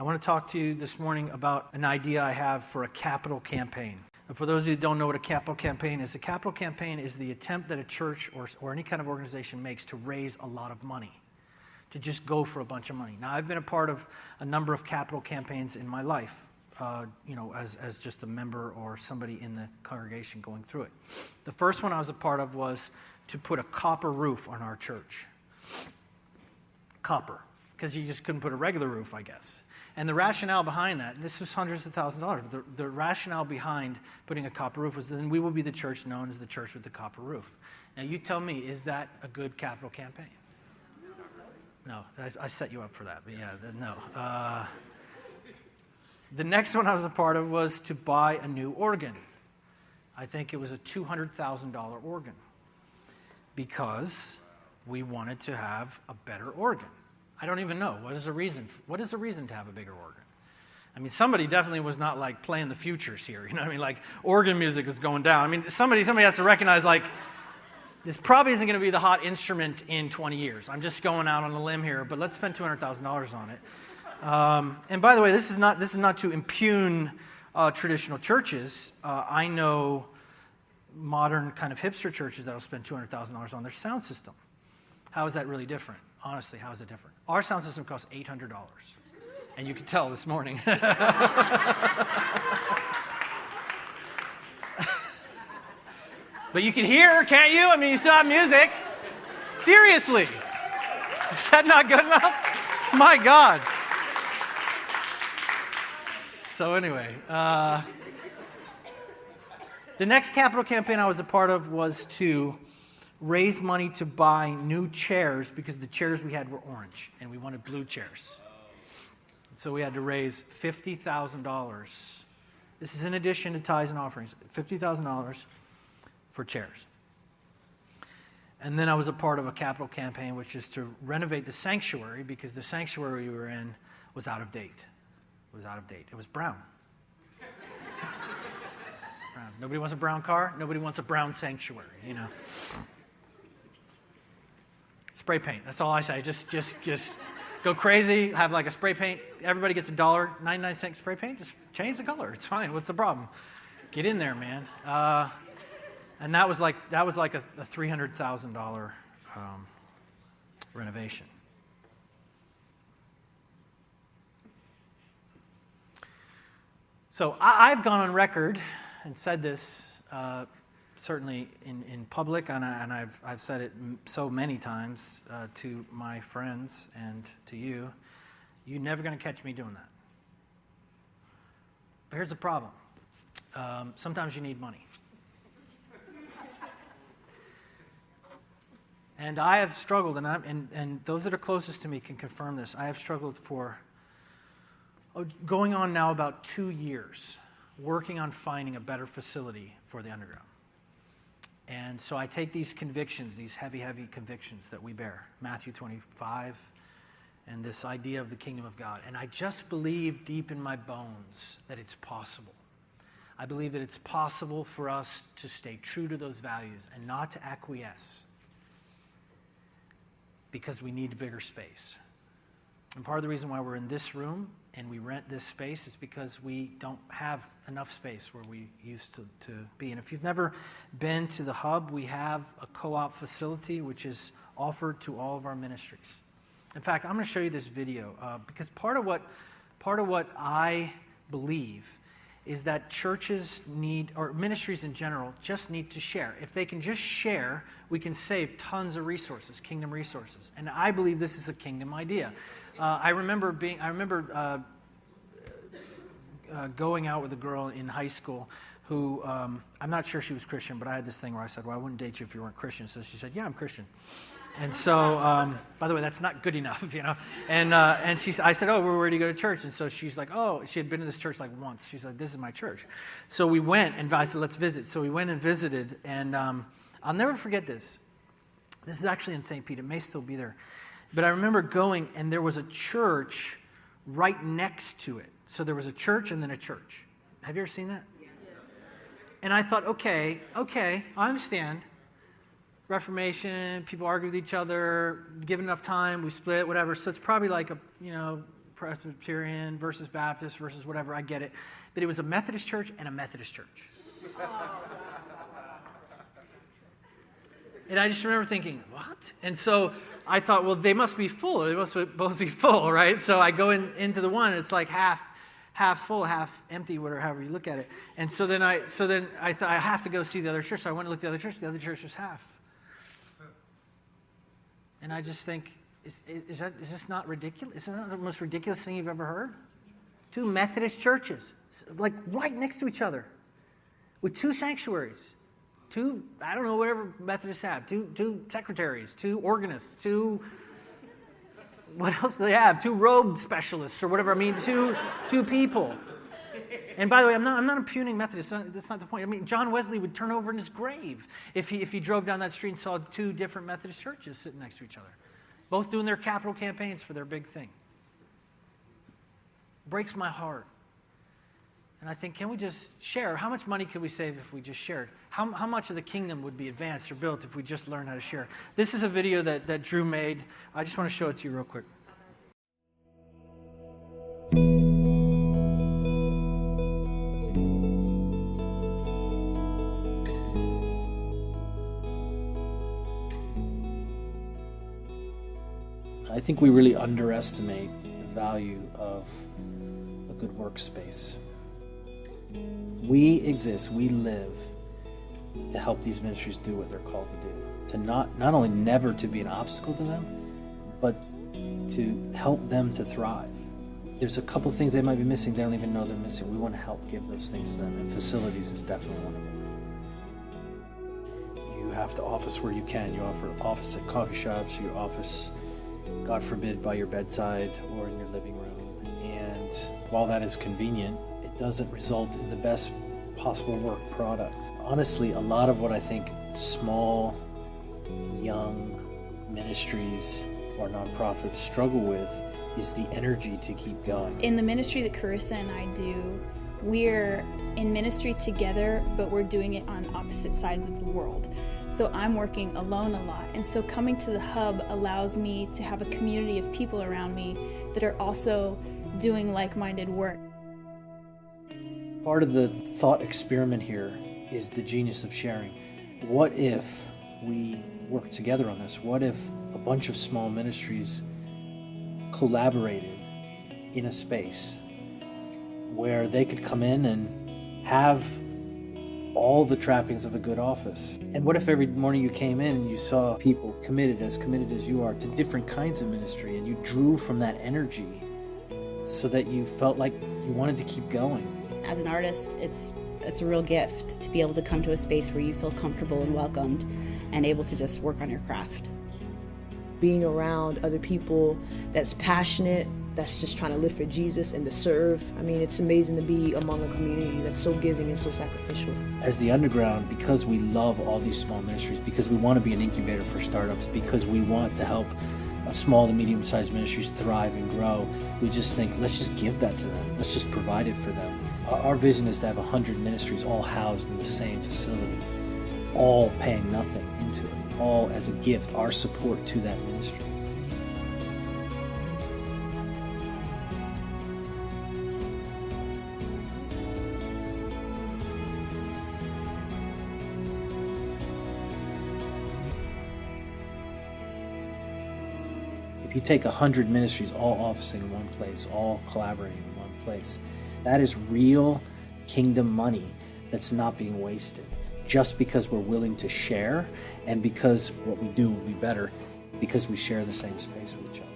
I want to talk to you this morning about an idea I have for a capital campaign. And for those of you who don't know what a capital campaign is the attempt that a church or any kind of organization makes to raise a lot of money, to just go for a bunch of money. Now, I've been a part of a number of capital campaigns in my life, as just a member or somebody in the congregation going through it. The first one I was a part of was to put a copper roof on our church. Copper, because you just couldn't put a regular roof, I guess. And the rationale behind that, this was hundreds of thousands of dollars, but the rationale behind putting a copper roof was then we will be the church known as the church with the copper roof. Now, you tell me, is that a good capital campaign? No, I set you up for that, but yeah, no. The next one I was a part of was to buy a new organ. I think it was a $200,000 organ because we wanted to have a better organ. I don't even know. What is the reason? What is the reason to have a bigger organ? I mean, somebody definitely was not like playing the futures here. You know what I mean? Like organ music was going down. I mean, somebody has to recognize like this probably isn't going to be the hot instrument in 20 years. I'm just going out on a limb here, but let's spend $200,000 on it. And by the way, this is not to impugn traditional churches. I know modern kind of hipster churches that will spend $200,000 on their sound system. How is that really different? Honestly, how is it different? Our sound system costs $800, and you can tell this morning. But you can hear, can't you? I mean, you still have music. Seriously. Is that not good enough? My God. So anyway, the next capital campaign I was a part of was to raise money to buy new chairs because the chairs we had were orange, and we wanted blue chairs. So we had to raise $50,000. This is in addition to tithes and offerings, $50,000 for chairs. And then I was a part of a capital campaign, which is to renovate the sanctuary because the sanctuary we were in was out of date. It was brown. Brown. Nobody wants a brown car. Nobody wants a brown sanctuary, you know. Spray paint. That's all I say. Just go crazy. Have like a spray paint. Everybody gets $1.99 spray paint. Just change the color. It's fine. What's the problem? Get in there, man. And that was like a $300,000 renovation. So I've gone on record and said this certainly in public, and I've said it so many times to my friends and to you. You're never going to catch me doing that. But here's the problem. Sometimes you need money. And I have struggled, and those that are closest to me can confirm this. I have struggled for going on now about 2 years, working on finding a better facility for the underground. And so I take these convictions, these heavy, heavy convictions that we bear, Matthew 25, and this idea of the kingdom of God. And I just believe deep in my bones that it's possible. I believe that it's possible for us to stay true to those values and not to acquiesce because we need a bigger space. And part of the reason why we're in this room and we rent this space is because we don't have enough space where we used to be. And if you've never been to the Hub, we have a co-op facility which is offered to all of our ministries. In fact, I'm going to show you this video because part of what I believe is that churches need, or ministries in general, just need to share. If they can just share, we can save tons of resources, kingdom resources. And I believe this is a kingdom idea. I remember going out with a girl in high school who, I'm not sure she was Christian, but I had this thing where I said, well, I wouldn't date you if you weren't Christian. So she said, yeah, I'm Christian. And so, by the way, that's not good enough, you know. And I said, oh, where do you go to church? And so she's like, oh, she had been to this church like once. She's like, this is my church. So we went, and I said, let's visit. So we went and visited, and I'll never forget this. This is actually in St. Pete. It may still be there. But I remember going, and there was a church right next to it. So there was a church and then a church. Have you ever seen that? Yes. And I thought, okay, I understand. Reformation, people argue with each other, given enough time, we split, whatever. So it's probably like Presbyterian versus Baptist versus whatever, I get it. But it was a Methodist church and a Methodist church. And I just remember thinking, what? And so I thought, well, they must be full. They must both be full, right? So I go into the one, and it's like half full, half empty, whatever, however you look at it. And so then I thought I have to go see the other church. So I went and looked at the other church. The other church was half. And I just think, is this not ridiculous? Is that the most ridiculous thing you've ever heard? Two Methodist churches, like right next to each other, with two sanctuaries, two, I don't know, whatever Methodists have, two secretaries, two organists, what else do they have? Two robe specialists or whatever. I mean, two people. And by the way, I'm not impugning Methodists. That's not the point. I mean, John Wesley would turn over in his grave if he drove down that street and saw two different Methodist churches sitting next to each other, both doing their capital campaigns for their big thing. Breaks my heart. And I think, can we just share? How much money could we save if we just shared? How much of the kingdom would be advanced or built if we just learned how to share? This is a video that Drew made. I just want to show it to you real quick. I think we really underestimate the value of a good workspace. We exist, we live to help these ministries do what they're called to do. To not only never to be an obstacle to them, but to help them to thrive. There's a couple things they might be missing, they don't even know they're missing. We want to help give those things to them, and facilities is definitely one of them. You have to office where you can. You offer office at coffee shops, you office, God forbid, by your bedside or in your living room. And while that is convenient, it doesn't result in the best possible work product. Honestly, a lot of what I think small, young ministries or nonprofits struggle with is the energy to keep going. In the ministry that Carissa and I do, we're in ministry together, but we're doing it on opposite sides of the world. So I'm working alone a lot. And so coming to the hub allows me to have a community of people around me that are also doing like-minded work. Part of the thought experiment here is the genius of sharing. What if we work together on this? What if a bunch of small ministries collaborated in a space where they could come in and have all the trappings of a good office? And what if every morning you came in and you saw people committed as you are to different kinds of ministry, and you drew from that energy so that you felt like you wanted to keep going? As an artist, it's a real gift to be able to come to a space where you feel comfortable and welcomed and able to just work on your craft. Being around other people that's passionate, that's just trying to live for Jesus and to serve. I mean, it's amazing to be among a community that's so giving and so sacrificial. As the Underground, because we love all these small ministries, because we want to be an incubator for startups, because we want to help small to medium-sized ministries thrive and grow, we just think, let's just give that to them. Let's just provide it for them. Our vision is to have 100 ministries all housed in the same facility, all paying nothing into it, all as a gift, our support to that ministry. If you take 100 ministries all officing in one place, all collaborating in one place, that is real kingdom money that's not being wasted just because we're willing to share, and because what we do will be better because we share the same space with each other.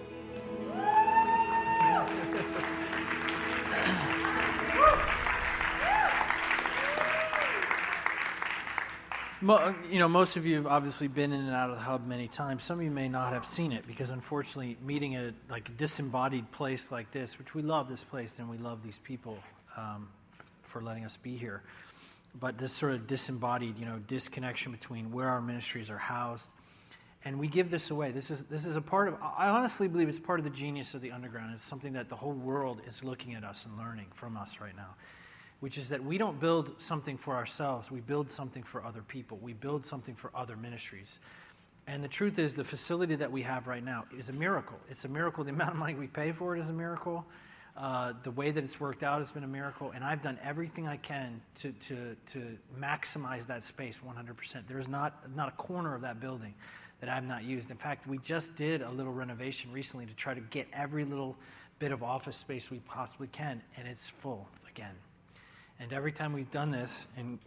You know, most of you have obviously been in and out of the hub many times. Some of you may not have seen it because, unfortunately, meeting at a disembodied place like this, which we love this place and we love these people for letting us be here, but this sort of disembodied, disconnection between where our ministries are housed, and we give this away. This is a part of. I honestly believe it's part of the genius of the Underground. It's something that the whole world is looking at us and learning from us right now, which is that we don't build something for ourselves. We build something for other people. We build something for other ministries. And the truth is, the facility that we have right now is a miracle. It's a miracle. The amount of money we pay for it is a miracle. The way that it's worked out has been a miracle. And I've done everything I can to maximize that space 100%. There's not a corner of that building that I've not used. In fact, we just did a little renovation recently to try to get every little bit of office space we possibly can, and it's full again. And every time we've done this, and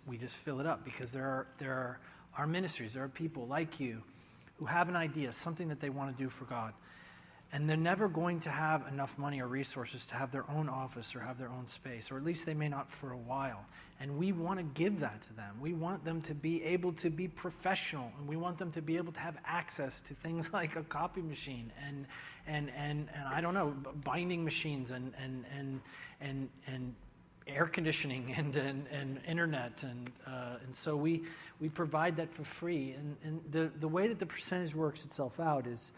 we just fill it up, because there are our ministries, there are people like you who have an idea, something that they want to do for God, and they're never going to have enough money or resources to have their own office or have their own space, or at least they may not for a while. And we want to give that to them. We want them to be able to be professional, and we want them to be able to have access to things like a copy machine and I don't know, binding machines and air conditioning and internet, and so we provide that for free. And the way that the percentage works itself out is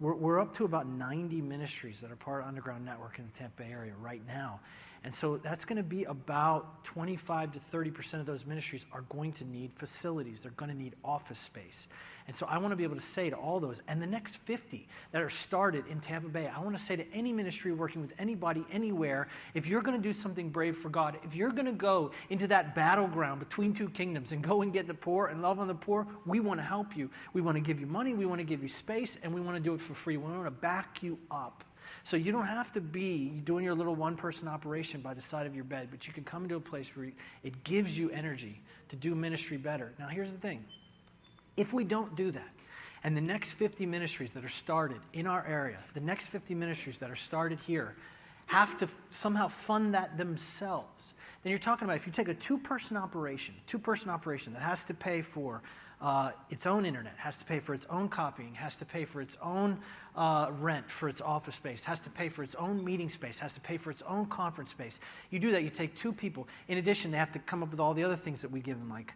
we're up to about 90 ministries that are part of Underground Network in the Tampa Bay area right now. And so that's going to be about 25 to 30% of those ministries are going to need facilities. They're going to need office space. And so I want to be able to say to all those, and the next 50 that are started in Tampa Bay, I want to say to any ministry working with anybody, anywhere, if you're going to do something brave for God, if you're going to go into that battleground between two kingdoms and go and get the poor and love on the poor, we want to help you. We want to give you money, we want to give you space, and we want to do it for free. We want to back you up. So you don't have to be doing your little one-person operation by the side of your bed, but you can come into a place where it gives you energy to do ministry better. Now, here's the thing. If we don't do that, and the next 50 ministries that are started in our area, the next 50 ministries that are started here, have to somehow fund that themselves, then you're talking about, if you take a two-person operation that has to pay for its own internet, has to pay for its own copying, has to pay for its own rent for its office space, has to pay for its own meeting space, has to pay for its own conference space. You do that, you take two people. In addition, they have to come up with all the other things that we give them, like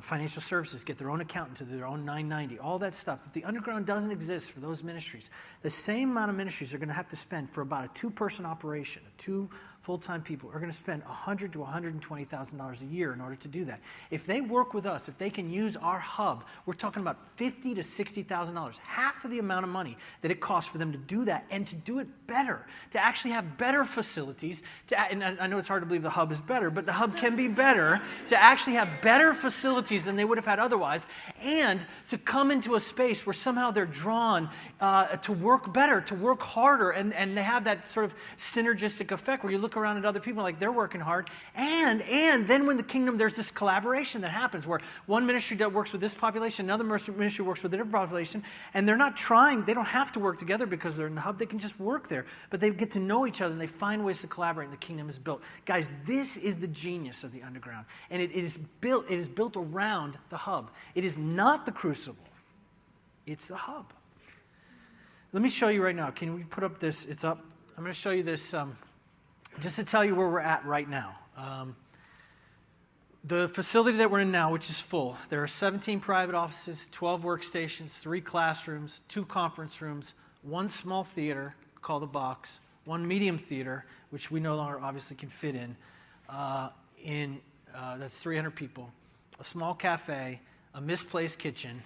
financial services, get their own accountant to their own 990, all that stuff. If the underground doesn't exist for those ministries, the same amount of ministries are going to have to spend for about a two-person operation, two full-time people are going to spend $100,000 to $120,000 a year in order to do that. If they work with us, if they can use our hub, we're talking about $50,000 to $60,000, half of the amount of money that it costs for them to do that, and to do it better, to actually have better facilities. And I know it's hard to believe the hub is better, but the hub can be better, to actually have better facilities than they would have had otherwise, and to come into a space where somehow they're drawn to work better, to work harder, and they have that sort of synergistic effect where you look around at other people like they're working hard, and then when the kingdom, there's this collaboration that happens where one ministry that works with this population, another ministry works with a different population, and they're not trying, they don't have to work together because they're in the hub, they can just work there, but they get to know each other and they find ways to collaborate, and the kingdom is built. Guys, this is the genius of the underground, and it is built around the hub. It is not the crucible, it's the hub. Let me show you right now. Can we put up this? It's up. I'm going to show you this just to tell you where we're at right now. The facility that we're in now, which is full, there are 17 private offices, 12 workstations, 3 classrooms, 2 conference rooms, 1 small theater called a box, 1 medium theater, which we no longer obviously can fit in, that's 300 people, a small cafe, a misplaced kitchen.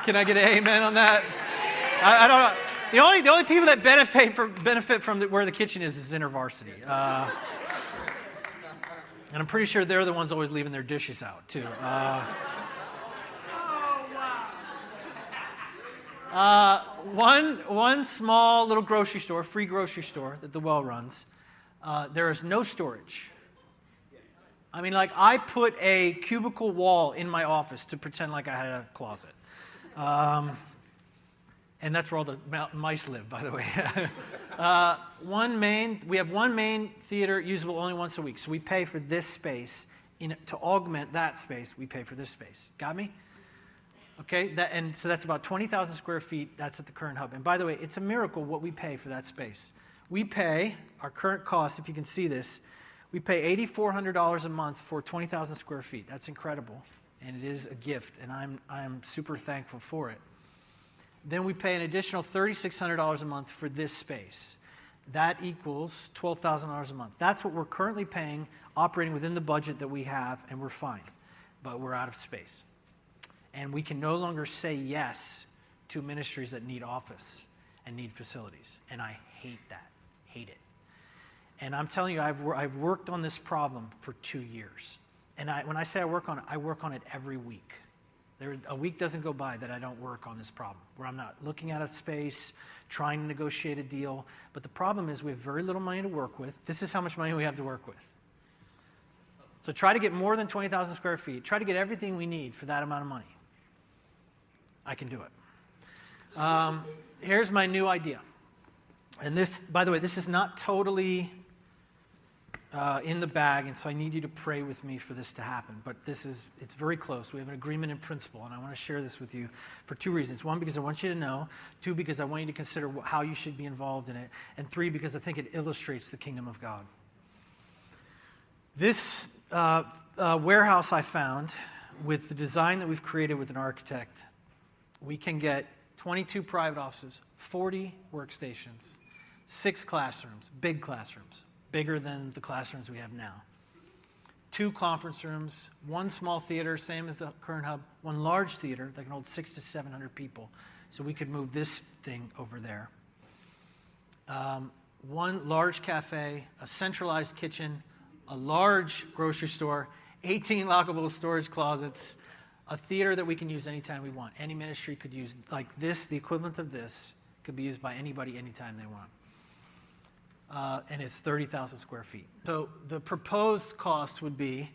Can I get an amen on that? I don't know. The only people that benefit from where the kitchen is InterVarsity. And I'm pretty sure they're the ones always leaving their dishes out, too. One small little grocery store, free grocery store that the well runs. There is no storage. I mean, like, I put a cubicle wall in my office to pretend like I had a closet. And that's where all the mountain mice live, by the way. We have one main theater usable only once a week. So we pay for this space. To augment that space, we pay for this space. Got me? Okay, and so that's about 20,000 square feet. That's at the current hub. And by the way, it's a miracle what we pay for that space. We pay, our current cost, if you can see this, we pay $8,400 a month for 20,000 square feet. That's incredible. And it is a gift, and I'm super thankful for it. Then we pay an additional $3,600 a month for this space. That equals $12,000 a month. That's what we're currently paying, operating within the budget that we have, and we're fine. But we're out of space. And we can no longer say yes to ministries that need office and need facilities. And I hate that. Hate it. And I'm telling you, I've worked on this problem for 2 years. And when I say I work on it every week. A week doesn't go by that I don't work on this problem, where I'm not looking at a space, trying to negotiate a deal. But the problem is we have very little money to work with. This is how much money we have to work with. So try to get more than 20,000 square feet. Try to get everything we need for that amount of money. I can do it. Here's my new idea. And this, by the way, this is not totally in the bag, and so I need you to pray with me for this to happen. But it's very close. We have an agreement in principle, and I want to share this with you for 2 reasons. 1, because I want you to know. 2, because I want you to consider how you should be involved in it. And 3, because I think it illustrates the kingdom of God. This warehouse I found, with the design that we've created with an architect, we can get 22 private offices, 40 workstations, 6 classrooms, big classrooms, bigger than the classrooms we have now. 2 conference rooms, 1 small theater, same as the current hub, 1 large theater that can hold 600 to 700 people. So we could move this thing over there. 1 large cafe, a centralized kitchen, a large grocery store, 18 lockable storage closets, a theater that we can use anytime we want. Any ministry could use, like this, the equivalent of this, could be used by anybody anytime they want. And it's 30,000 square feet. So the proposed cost would be,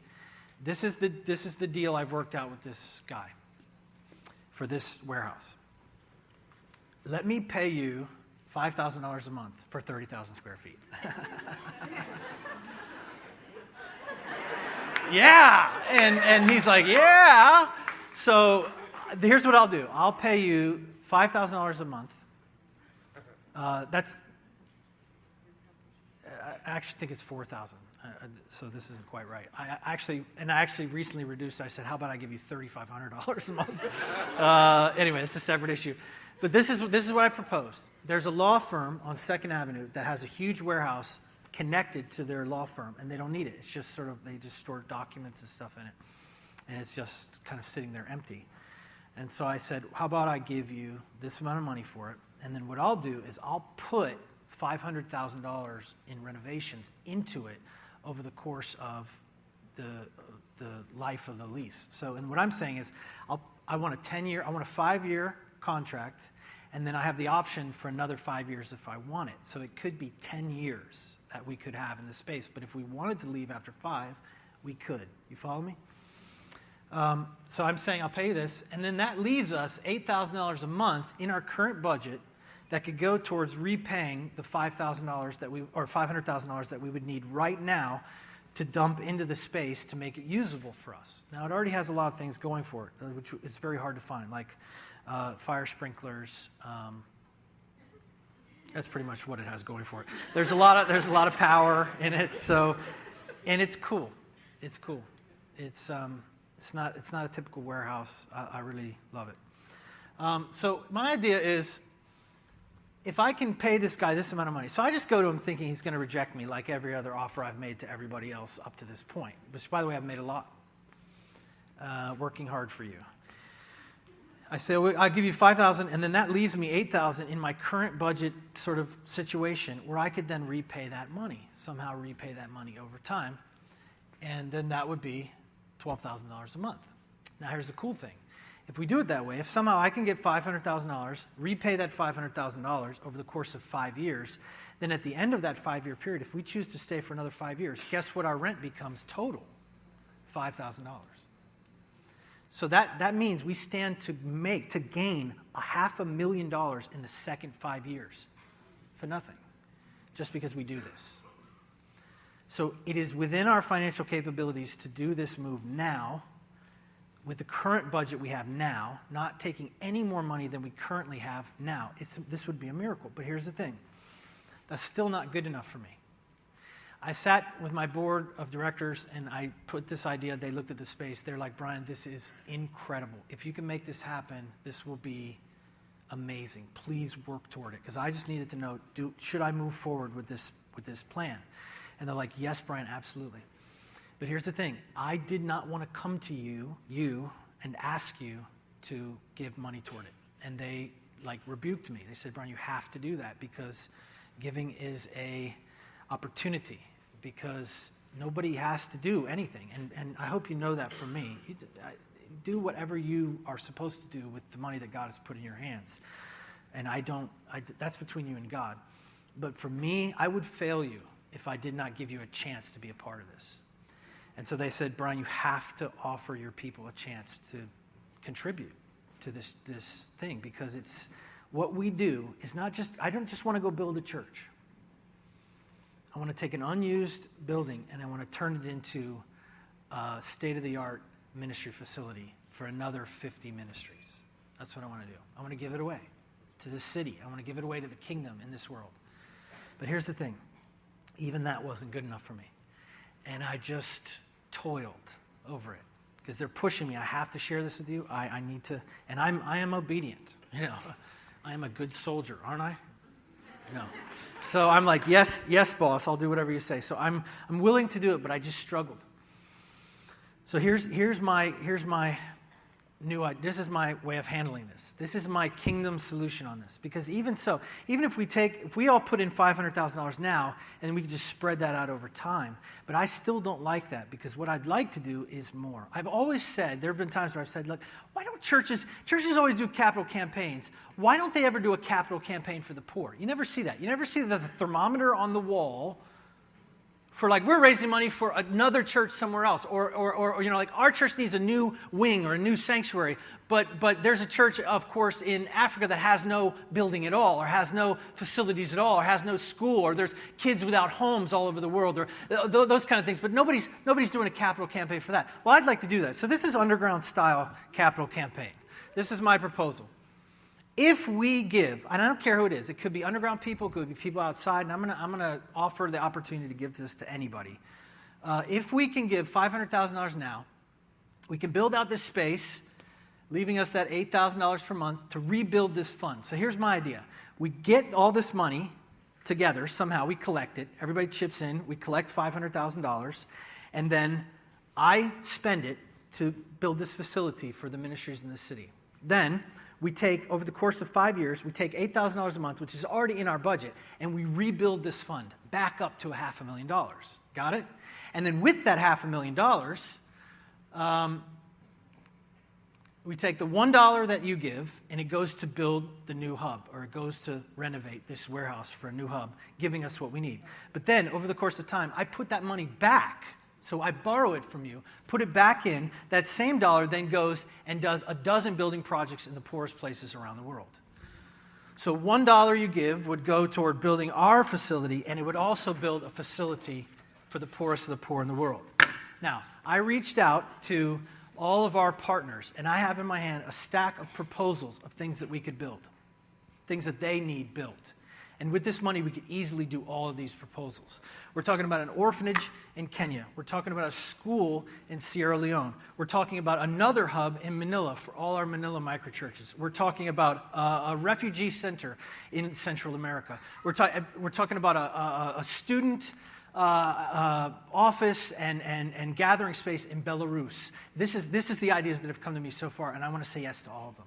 this is the deal I've worked out with this guy for this warehouse. Let me pay you $5,000 a month for 30,000 square feet. Yeah, and he's like, yeah. So here's what I'll do. I'll pay you $5,000 a month. I actually think it's 4,000. So this isn't quite right. I actually recently reduced. I said, how about I give you $3,500 a month? Anyway, it's a separate issue. But this is what I proposed. There's a law firm on 2nd Avenue that has a huge warehouse connected to their law firm, and they don't need it. It's just sort of, they just store documents and stuff in it, and it's just kind of sitting there empty. And so I said, how about I give you this amount of money for it, and then what I'll do is I'll put $500,000 in renovations into it over the course of the life of the lease. So, and what I'm saying is, I want a 5-year contract, and then I have the option for another 5 years if I want it. So it could be 10 years that we could have in the space. But if we wanted to leave after 5, we could. You follow me? So I'm saying I'll pay you this, and then that leaves us $8,000 a month in our current budget that could go towards repaying the $5,000 or $500,000 that we would need right now to dump into the space to make it usable for us. Now, it already has a lot of things going for it, which is very hard to find, like fire sprinklers. That's pretty much what it has going for it. There's a lot of power in it. So, and it's cool. It's cool. It's not a typical warehouse. I really love it. So my idea is, if I can pay this guy this amount of money, so I just go to him thinking he's going to reject me like every other offer I've made to everybody else up to this point, which, by the way, I've made a lot. Working hard for you. I say, I'll give you $5,000, and then that leaves me $8,000 in my current budget sort of situation where I could then repay that money, somehow repay that money over time, and then that would be $12,000 a month. Now, here's the cool thing. If we do it that way, if somehow I can get $500,000, repay that $500,000 over the course of 5 years, then at the end of that 5-year period, if we choose to stay for another 5 years, guess what our rent becomes total? $5,000. So that means we stand to gain $500,000 in the second 5 years for nothing, just because we do this. So it is within our financial capabilities to do this move now, with the current budget we have now, not taking any more money than we currently have now. This would be a miracle. But here's the thing. That's still not good enough for me. I sat with my board of directors and I put this idea, they looked at the space, they're like, Brian, this is incredible. If you can make this happen, this will be amazing. Please work toward it. Because I just needed to know, should I move forward with this plan? And they're like, yes, Brian, absolutely. But here's the thing. I did not want to come to you and ask you to give money toward it. And they rebuked me. They said, Brian, you have to do that because giving is a opportunity, because nobody has to do anything. And I hope you know that from me. Do whatever you are supposed to do with the money that God has put in your hands. And that's between you and God. But for me, I would fail you if I did not give you a chance to be a part of this. And so they said, Brian, you have to offer your people a chance to contribute to this thing, because it's what we do is not just, I don't just want to go build a church. I want to take an unused building and I want to turn it into a state-of-the-art ministry facility for another 50 ministries. That's what I want to do. I want to give it away to the city. I want to give it away to the kingdom in this world. But here's the thing. Even that wasn't good enough for me. And I just toiled over it because they're pushing me. I have to share this with you. I need to. And I am obedient. I am a good soldier, aren't I? No. So I'm like, yes, boss, I'll do whatever you say. So I'm willing to do it, but I just struggled. So here's my this is my way of handling this. This is my kingdom solution on this. Because even if we all put in $500,000 now, and we could just spread that out over time, but I still don't like that, because what I'd like to do is more. I've always said, there have been times where I've said, look, why don't churches always do capital campaigns. Why don't they ever do a capital campaign for the poor? You never see that. You never see the thermometer on the wall for we're raising money for another church somewhere else, or our church needs a new wing or a new sanctuary, but there's a church, of course, in Africa that has no building at all, or has no facilities at all, or has no school, or there's kids without homes all over the world, or those kind of things. But nobody's doing a capital campaign for that. Well, I'd like to do that. So this is underground style capital campaign. This is my proposal. If we give, and I don't care who it is, it could be underground people, it could be people outside, and I'm gonna offer the opportunity to give this to anybody. If we can give $500,000 now, we can build out this space, leaving us that $8,000 per month to rebuild this fund. So here's my idea. We get all this money together somehow, we collect it, everybody chips in, we collect $500,000, and then I spend it to build this facility for the ministries in the city. Then we take, over the course of 5 years, we take $8,000 a month, which is already in our budget, and we rebuild this fund back up to $500,000. Got it? And then with that $500,000, we take the $1 that you give, and it goes to build the new hub, or it goes to renovate this warehouse for a new hub, giving us what we need. But then, over the course of time, I put that money back. So I borrow it from you, put it back in. That same dollar then goes and does a dozen building projects in the poorest places around the world. So $1 you give would go toward building our facility, and it would also build a facility for the poorest of the poor in the world. Now, I reached out to all of our partners, and I have in my hand a stack of proposals of things that we could build, things that they need built. And with this money, we could easily do all of these proposals. We're talking about an orphanage in Kenya. We're talking about a school in Sierra Leone. We're talking about another hub in Manila for all our Manila microchurches. We're talking about a refugee center in Central America. We're talking about a student office and gathering space in Belarus. This is the ideas that have come to me so far, and I want to say yes to all of them.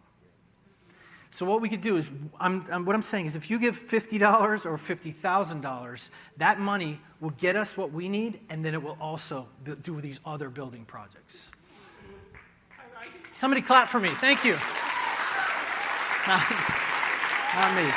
So what we could do is, what I'm saying is, if you give $50 or $50,000, that money will get us what we need, and then it will also do these other building projects. Somebody clap for me. Thank you. Not me.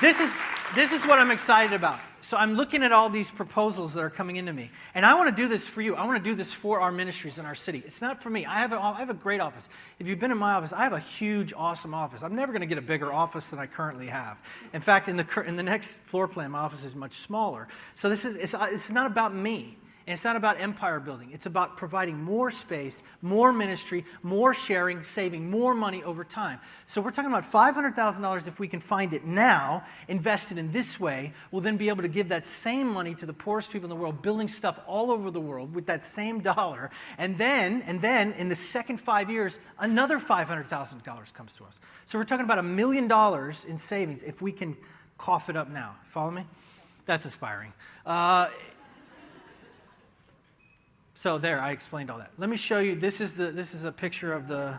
This is what I'm excited about. So I'm looking at all these proposals that are coming into me. And I want to do this for you. I want to do this for our ministries in our city. It's not for me. I have a great office. If you've been in my office, I have a huge, awesome office. I'm never going to get a bigger office than I currently have. In fact, in the next floor plan, my office is much smaller. So it's not about me. And it's not about empire building. It's about providing more space, more ministry, more sharing, saving more money over time. So we're talking about $500,000 if we can find it now, invested in this way. We'll then be able to give that same money to the poorest people in the world, building stuff all over the world with that same dollar. And then in the second 5 years, another $500,000 comes to us. So we're talking about $1 million in savings if we can cough it up now. Follow me? That's inspiring. So there, I explained all that. Let me show you. This is a picture of the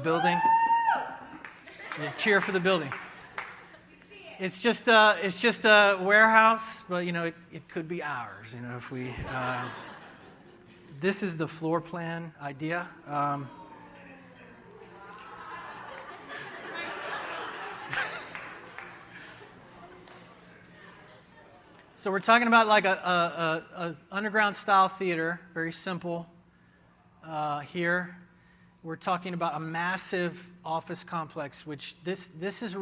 building. Yeah, cheer for the building. It's just a warehouse, but it could be ours. If we. This is the floor plan idea. So we're talking about like a underground style theater, very simple. Here, we're talking about a massive office complex, which this is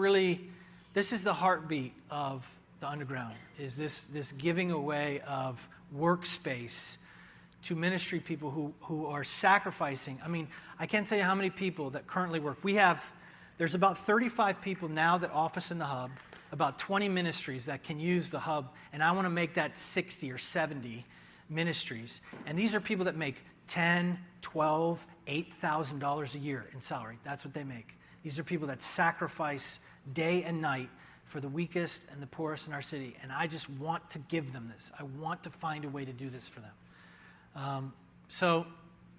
the heartbeat of the underground. Is this giving away of workspace to ministry people who are sacrificing. I mean, I can't tell you how many people that currently work. There's about 35 people now that office in the hub, about 20 ministries that can use the hub, and I want to make that 60 or 70 ministries. And these are people that make $10, $12, $8,000 a year in salary. That's what they make. These are people that sacrifice day and night for the weakest and the poorest in our city, and I just want to give them this. I want to find a way to do this for them. So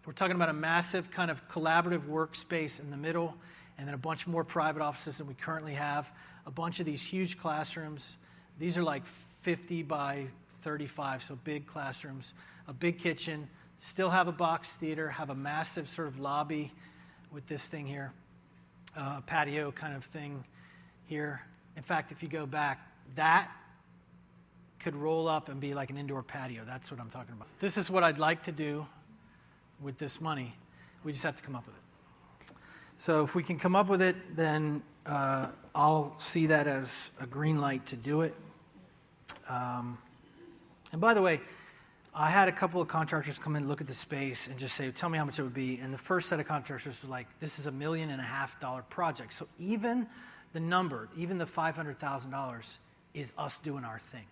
we're talking about a massive kind of collaborative workspace in the middle, and then a bunch more private offices than we currently have, a bunch of these huge classrooms. These are like 50 by 35, so big classrooms, a big kitchen, still have a box theater, have a massive sort of lobby with this thing here, a patio kind of thing here. In fact, if you go back, that could roll up and be like an indoor patio. That's what I'm talking about. This is what I'd like to do with this money. We just have to come up with it. So if we can come up with it, then I'll see that as a green light to do it. And by the way, I had a couple of contractors come in and look at the space and just say, tell me how much it would be. And the first set of contractors were like, this is $1.5 million project. So even the number, even the $500,000 is us doing our thing.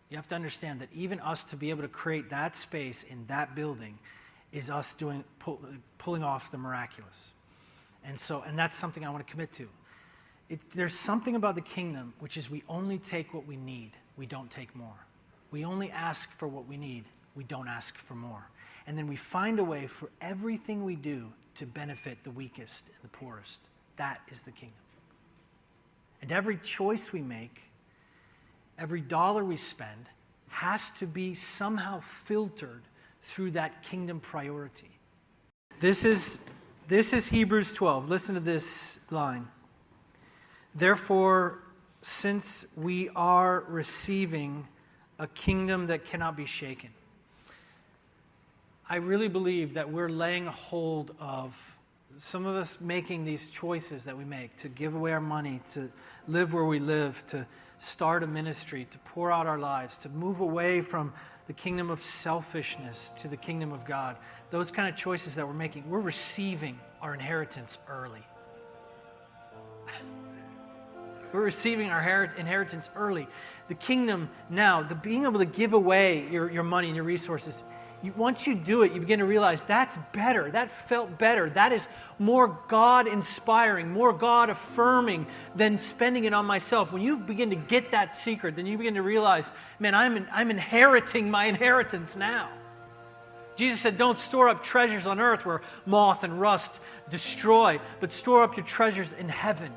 You have to understand that even us to be able to create that space in that building is us pulling off the miraculous. And that's something I want to commit to. There's something about the kingdom, which is we only take what we need. We don't take more. We only ask for what we need. We don't ask for more. And then we find a way for everything we do to benefit the weakest and the poorest. That is the kingdom. And every choice we make, every dollar we spend, has to be somehow filtered through that kingdom priority. This is Hebrews 12. Listen to this line. Therefore, since we are receiving a kingdom that cannot be shaken, I really believe that we're laying hold of some of us making these choices that we make to give away our money, to live where we live, to start a ministry, to pour out our lives, to move away from the kingdom of selfishness to the kingdom of God. Those kind of choices that we're making, we're receiving our inheritance early. We're receiving our inheritance early. The kingdom now, the being able to give away your money and your resources, once you do it, you begin to realize that's better. That felt better. That is more God-inspiring, more God-affirming than spending it on myself. When you begin to get that secret, then you begin to realize, man, I'm inheriting my inheritance now. Jesus said, don't store up treasures on earth where moth and rust destroy, but store up your treasures in heaven.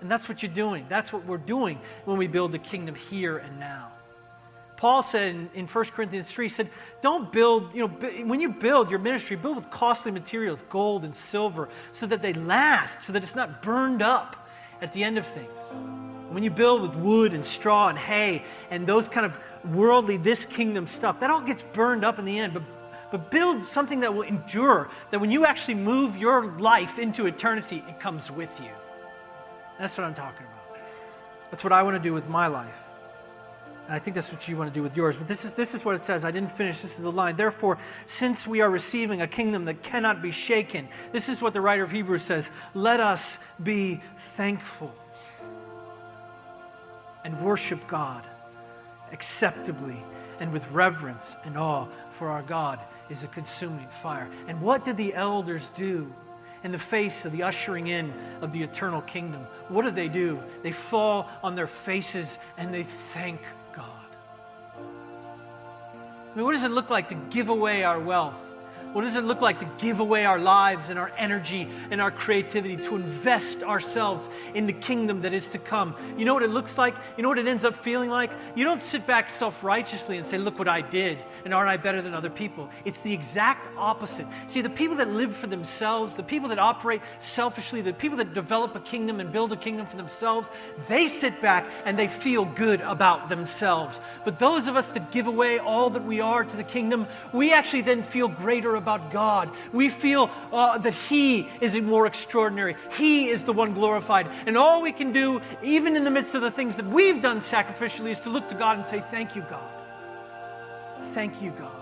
And that's what you're doing. That's what we're doing when we build the kingdom here and now. Paul said in 1 Corinthians 3, he said, don't build, when you build your ministry, build with costly materials, gold and silver, so that they last, so that it's not burned up at the end of things. When you build with wood and straw and hay and those kind of worldly, this kingdom stuff, that all gets burned up in the end. But build something that will endure, that when you actually move your life into eternity, it comes with you. That's what I'm talking about. That's what I want to do with my life. And I think that's what you want to do with yours. But this is what it says. I didn't finish. This is the line. Therefore, since we are receiving a kingdom that cannot be shaken, this is what the writer of Hebrews says, let us be thankful and worship God acceptably and with reverence and awe, for our God is a consuming fire. And what did the elders do in the face of the ushering in of the eternal kingdom? What do? They fall on their faces and they thank God. I mean, what does it look like to give away our wealth? What does it look like to give away our lives and our energy and our creativity, to invest ourselves in the kingdom that is to come? You know what it looks like? You know what it ends up feeling like? You don't sit back self-righteously and say, look what I did, and aren't I better than other people? It's the exact opposite. See, the people that live for themselves, the people that operate selfishly, the people that develop a kingdom and build a kingdom for themselves, they sit back and they feel good about themselves. But those of us that give away all that we are to the kingdom, we actually then feel greater about God. We feel that He is more extraordinary. He is the one glorified. And all we can do, even in the midst of the things that we've done sacrificially, is to look to God and say, thank you, God. Thank you, God.